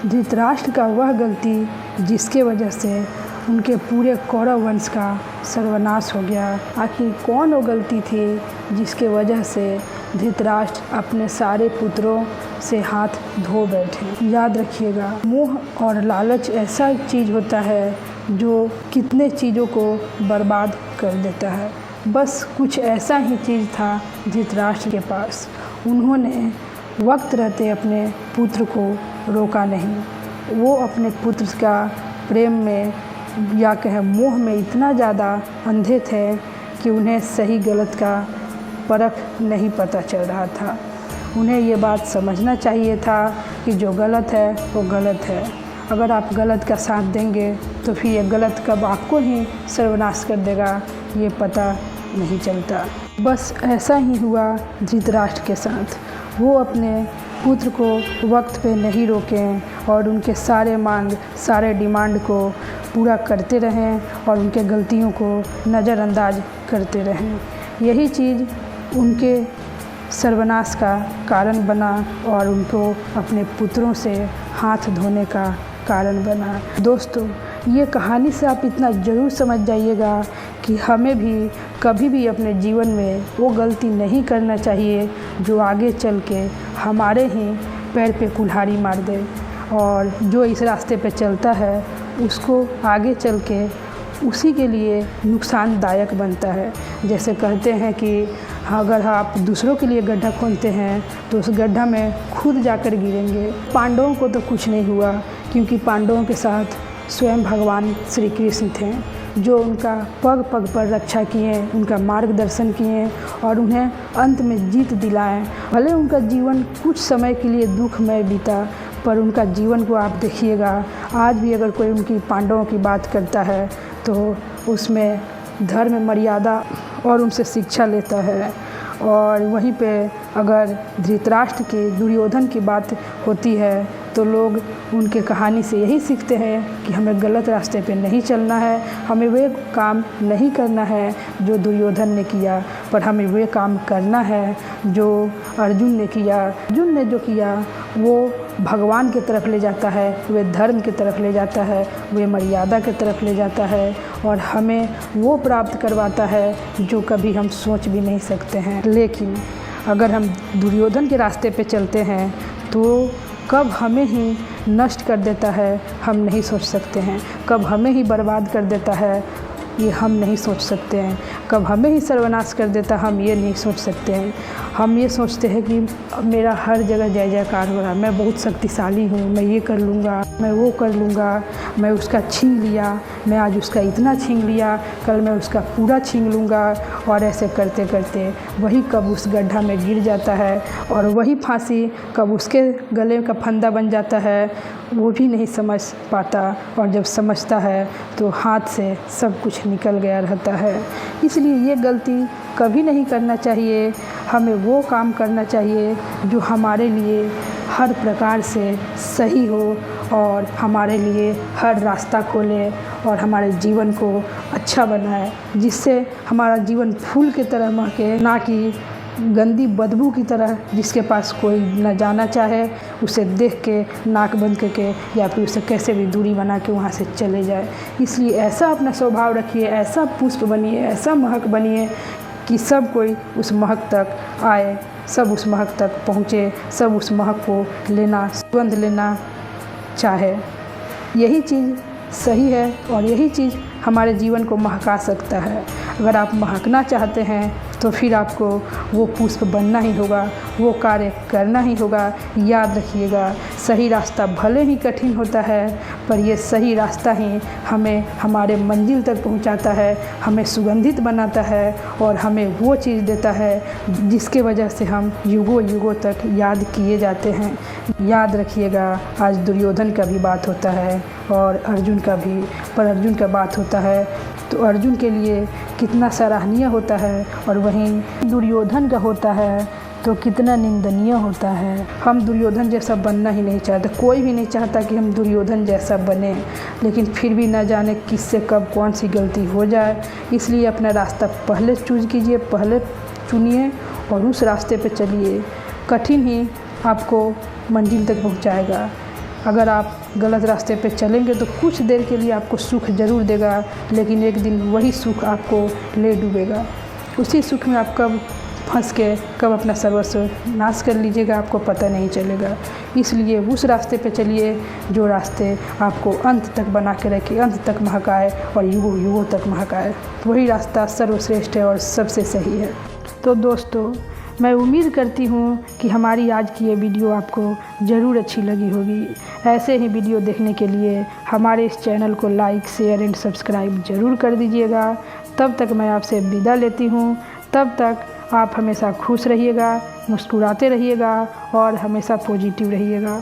धृतराष्ट्र का वह गलती जिसके वजह से उनके पूरे कौरव वंश का सर्वनाश हो गया। आखिर कौन वो गलती थी जिसके वजह से धृतराष्ट्र अपने सारे पुत्रों से हाथ धो बैठे। याद रखिएगा, मोह और लालच ऐसा चीज़ होता है जो कितने चीज़ों को बर्बाद कर देता है। बस कुछ ऐसा ही चीज़ था धृतराष्ट्र के पास। उन्होंने वक्त रहते अपने पुत्र को रोका नहीं। वो अपने पुत्र का प्रेम में या कहें मोह में इतना ज़्यादा अंधे थे कि उन्हें सही गलत का परख नहीं पता चल रहा था। उन्हें ये बात समझना चाहिए था कि जो गलत है वो गलत है। अगर आप गलत का साथ देंगे तो फिर ये गलत कब आपको ही सर्वनाश कर देगा ये पता नहीं चलता। बस ऐसा ही हुआ धृतराष्ट्र के साथ। वो अपने पुत्र को वक्त पे नहीं रोकें और उनके सारे मांग, सारे डिमांड को पूरा करते रहें और उनके गलतियों को नज़रअंदाज करते रहें। यही चीज़ उनके सर्वनाश का कारण बना और उनको अपने पुत्रों से हाथ धोने का कारण बना। दोस्तों, ये कहानी से आप इतना ज़रूर समझ जाइएगा कि हमें भी कभी भी अपने जीवन में वो गलती नहीं करना चाहिए जो आगे चल के हमारे ही पैर पे कुल्हाड़ी मार दे। और जो इस रास्ते पे चलता है उसको आगे चल के उसी के लिए नुकसानदायक बनता है। जैसे कहते हैं कि अगर आप दूसरों के लिए गड्ढा खोदते हैं तो उस गड्ढा में खुद जाकर गिरेंगे। पांडवों को तो कुछ नहीं हुआ क्योंकि पांडवों के साथ स्वयं भगवान श्री कृष्ण थे जो उनका पग पग पर रक्षा किए, उनका मार्गदर्शन किए और उन्हें अंत में जीत दिलाएं। भले उनका जीवन कुछ समय के लिए दुखमय बीता पर उनका जीवन को आप देखिएगा, आज भी अगर कोई उनकी पांडवों की बात करता है तो उसमें धर्म, मर्यादा और उनसे शिक्षा लेता है। और वहीं पे अगर धृतराष्ट्र की, दुर्योधन की बात होती है तो लोग उनके कहानी से यही सीखते हैं कि हमें गलत रास्ते पे नहीं चलना है, हमें वे काम नहीं करना है जो दुर्योधन ने किया, पर हमें वे काम करना है जो अर्जुन ने किया। अर्जुन ने जो किया वो भगवान की तरफ ले जाता है, वे धर्म की तरफ ले जाता है, वे मर्यादा की तरफ ले जाता है और हमें वो प्राप्त करवाता है जो कभी हम सोच भी नहीं सकते हैं। लेकिन अगर हम दुर्योधन के रास्ते पे चलते हैं तो कब हमें ही नष्ट कर देता है हम नहीं सोच सकते हैं। कब हमें ही बर्बाद कर देता है ये हम नहीं सोच सकते हैं। कब हमें ही सर्वनाश कर देता हम ये नहीं सोच सकते हैं। हम ये सोचते हैं कि मेरा हर जगह जय जयकार हो रहा, मैं बहुत शक्तिशाली हूँ, मैं ये कर लूँगा, मैं वो कर लूँगा, मैं उसका छीन लिया, मैं आज उसका इतना छीन लिया, कल मैं उसका पूरा छीन लूँगा। और ऐसे करते करते वही कब उस गड्ढा में गिर जाता है और वही फांसी कब उसके गले का फंदा बन जाता है वो भी नहीं समझ पाता। और जब समझता है तो हाथ से सब कुछ निकल गया रहता है। इसलिए ये गलती कभी नहीं करना चाहिए। हमें वो काम करना चाहिए जो हमारे लिए हर प्रकार से सही हो और हमारे लिए हर रास्ता खोले और हमारे जीवन को अच्छा बनाए, जिससे हमारा जीवन फूल की तरह महके, ना कि गंदी बदबू की तरह जिसके पास कोई न जाना चाहे, उसे देख के नाक बंद करके या फिर उसे कैसे भी दूरी बना के वहाँ से चले जाए। इसलिए ऐसा अपना स्वभाव रखिए, ऐसा पुष्प बनिए, ऐसा महक बनिए कि सब कोई उस महक तक आए, सब उस महक तक पहुँचे, सब उस महक को लेना, सुगंध लेना चाहे। यही चीज़ सही है और यही चीज़ हमारे जीवन को महका सकता है। अगर आप महकना चाहते हैं तो फिर आपको वो पुष्प बनना ही होगा, वो कार्य करना ही होगा। याद रखिएगा, सही रास्ता भले ही कठिन होता है पर ये सही रास्ता ही हमें हमारे मंजिल तक पहुंचाता है, हमें सुगंधित बनाता है और हमें वो चीज़ देता है जिसके वजह से हम युगों युगों तक याद किए जाते हैं। याद रखिएगा, आज दुर्योधन का भी बात होता है और अर्जुन का भी, पर अर्जुन का बात होता है तो अर्जुन के लिए कितना सराहनीय होता है और वहीं दुर्योधन का होता है तो कितना निंदनीय होता है। हम दुर्योधन जैसा बनना ही नहीं चाहते, कोई भी नहीं चाहता कि हम दुर्योधन जैसा बने, लेकिन फिर भी न जाने किससे कब कौन सी गलती हो जाए। इसलिए अपना रास्ता पहले चूज़ कीजिए, पहले चुनिए और उस रास्ते पे चलिए। कठिन ही आपको मंजिल तक पहुंचाएगा। अगर आप गलत रास्ते पे चलेंगे तो कुछ देर के लिए आपको सुख ज़रूर देगा, लेकिन एक दिन वही सुख आपको ले डूबेगा। उसी सुख में आप कब फंस के कब अपना सर्वस्व नाश कर लीजिएगा आपको पता नहीं चलेगा। इसलिए उस रास्ते पे चलिए जो रास्ते आपको अंत तक बना के रखे, अंत तक महकाए और युगों युगों तक महकाए। वही रास्ता सर्वश्रेष्ठ है और सबसे सही है। तो दोस्तों, मैं उम्मीद करती हूँ कि हमारी आज की ये वीडियो आपको ज़रूर अच्छी लगी होगी। ऐसे ही वीडियो देखने के लिए हमारे इस चैनल को लाइक, शेयर एंड सब्सक्राइब ज़रूर कर दीजिएगा। तब तक मैं आपसे विदा लेती हूँ। तब तक आप हमेशा खुश रहिएगा, मुस्कुराते रहिएगा और हमेशा पॉजिटिव रहिएगा।